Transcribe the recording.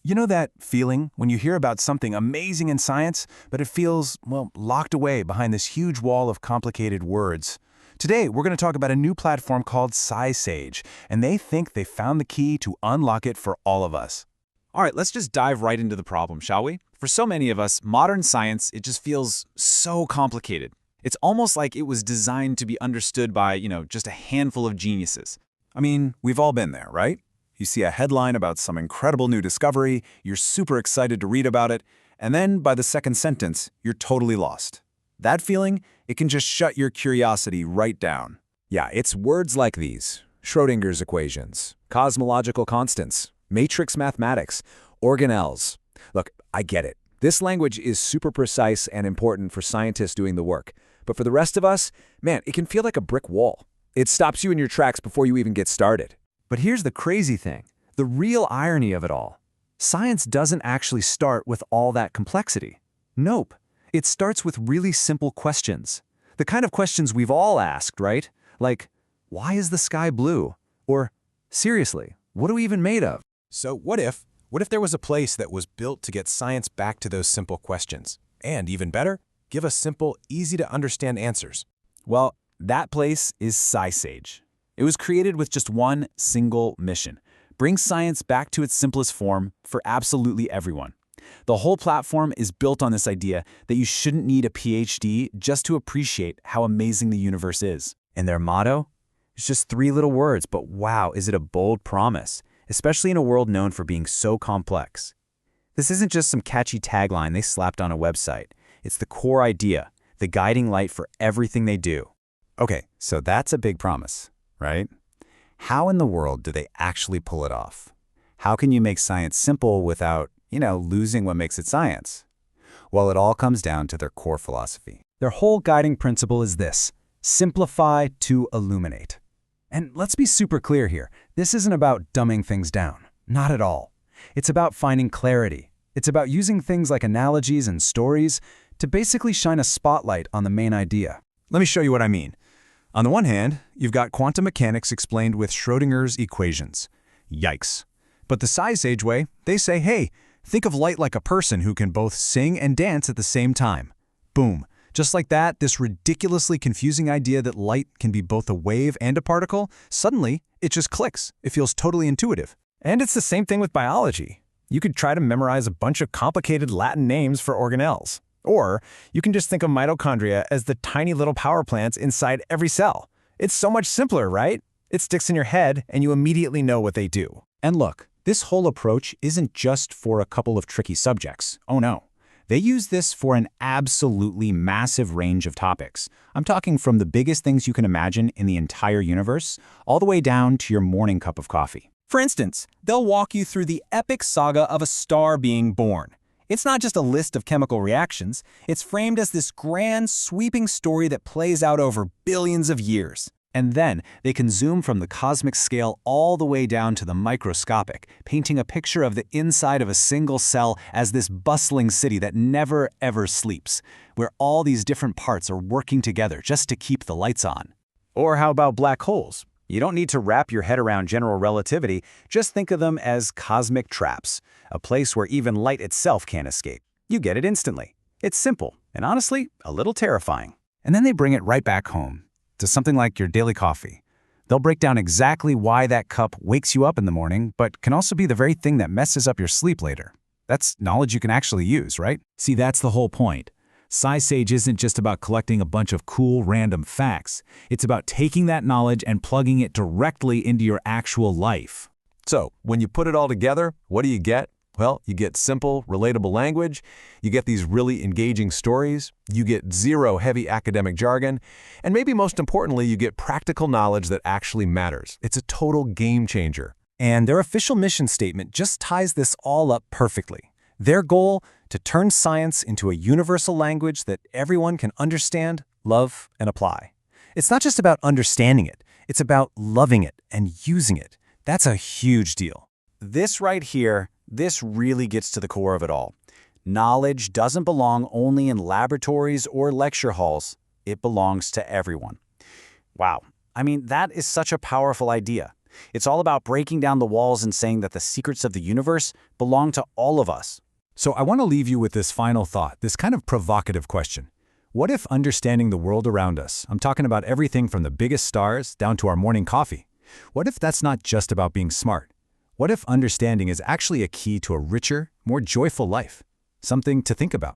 You know that feeling when you hear about something amazing in science, but it feels, well, locked away behind this huge wall of complicated words? Today, we're going to talk about a new platform called scisage, and they think they found the key to unlock it for all of us. All right, let's just dive right into the problem, shall we? For so many of us, modern science, it just feels so complicated. It's almost like it was designed to be understood by, just a handful of geniuses. I mean, we've all been there, right? You see a headline about some incredible new discovery, you're super excited to read about it, and then by the second sentence, you're totally lost. That feeling, it can just shut your curiosity right down. Yeah, it's words like these: Schrödinger's equations, cosmological constants, matrix mathematics, organelles. Look, I get it. This language is super precise and important for scientists doing the work. But for the rest of us, man, it can feel like a brick wall. It stops you in your tracks before you even get started. But here's the crazy thing, the real irony of it all. Science doesn't actually start with all that complexity. Nope. It starts with really simple questions. The kind of questions we've all asked, right? Like, why is the sky blue? Or, seriously, what are we even made of? So what if there was a place that was built to get science back to those simple questions? And even better, give us simple, easy-to-understand answers. Well, that place is scisage. It was created with just one single mission: bring science back to its simplest form for absolutely everyone. The whole platform is built on this idea that you shouldn't need a PhD just to appreciate how amazing the universe is. And their motto? It's just 3 little words, but wow, is it a bold promise, especially in a world known for being so complex. This isn't just some catchy tagline they slapped on a website. It's the core idea, the guiding light for everything they do. Okay, so that's a big promise, right? How in the world do they actually pull it off? How can you make science simple without, losing what makes it science? Well, it all comes down to their core philosophy. Their whole guiding principle is this: simplify to illuminate. And let's be super clear here. This isn't about dumbing things down. Not at all. It's about finding clarity. It's about using things like analogies and stories to basically shine a spotlight on the main idea. Let me show you what I mean. On the one hand, you've got quantum mechanics explained with Schrödinger's equations. Yikes. But the scisage way, they say, hey, think of light like a person who can both sing and dance at the same time. Boom. Just like that, this ridiculously confusing idea that light can be both a wave and a particle, suddenly, it just clicks. It feels totally intuitive. And it's the same thing with biology. You could try to memorize a bunch of complicated Latin names for organelles. Or you can just think of mitochondria as the tiny little power plants inside every cell. It's so much simpler, right? It sticks in your head and you immediately know what they do. And look, this whole approach isn't just for a couple of tricky subjects. Oh no. They use this for an absolutely massive range of topics. I'm talking from the biggest things you can imagine in the entire universe, all the way down to your morning cup of coffee. For instance, they'll walk you through the epic saga of a star being born. It's not just a list of chemical reactions. It's framed as this grand, sweeping story that plays out over billions of years. And then they can zoom from the cosmic scale all the way down to the microscopic, painting a picture of the inside of a single cell as this bustling city that never ever sleeps, where all these different parts are working together just to keep the lights on. Or how about black holes? You don't need to wrap your head around general relativity, just think of them as cosmic traps, a place where even light itself can't escape. You get it instantly. It's simple, and honestly, a little terrifying. And then they bring it right back home to something like your daily coffee. They'll break down exactly why that cup wakes you up in the morning, but can also be the very thing that messes up your sleep later. That's knowledge you can actually use, right? See, that's the whole point. Scisage isn't just about collecting a bunch of cool, random facts. It's about taking that knowledge and plugging it directly into your actual life. So, when you put it all together, what do you get? Well, you get simple, relatable language, you get these really engaging stories, you get zero heavy academic jargon, and maybe most importantly, you get practical knowledge that actually matters. It's a total game changer. And their official mission statement just ties this all up perfectly. Their goal, to turn science into a universal language that everyone can understand, love, and apply. It's not just about understanding it, it's about loving it and using it. That's a huge deal. This right here, this really gets to the core of it all. Knowledge doesn't belong only in laboratories or lecture halls. It belongs to everyone. Wow. I mean, that is such a powerful idea. It's all about breaking down the walls and saying that the secrets of the universe belong to all of us. So I want to leave you with this final thought, this kind of provocative question. What if understanding the world around us, I'm talking about everything from the biggest stars down to our morning coffee, what if that's not just about being smart? What if understanding is actually a key to a richer, more joyful life? Something to think about.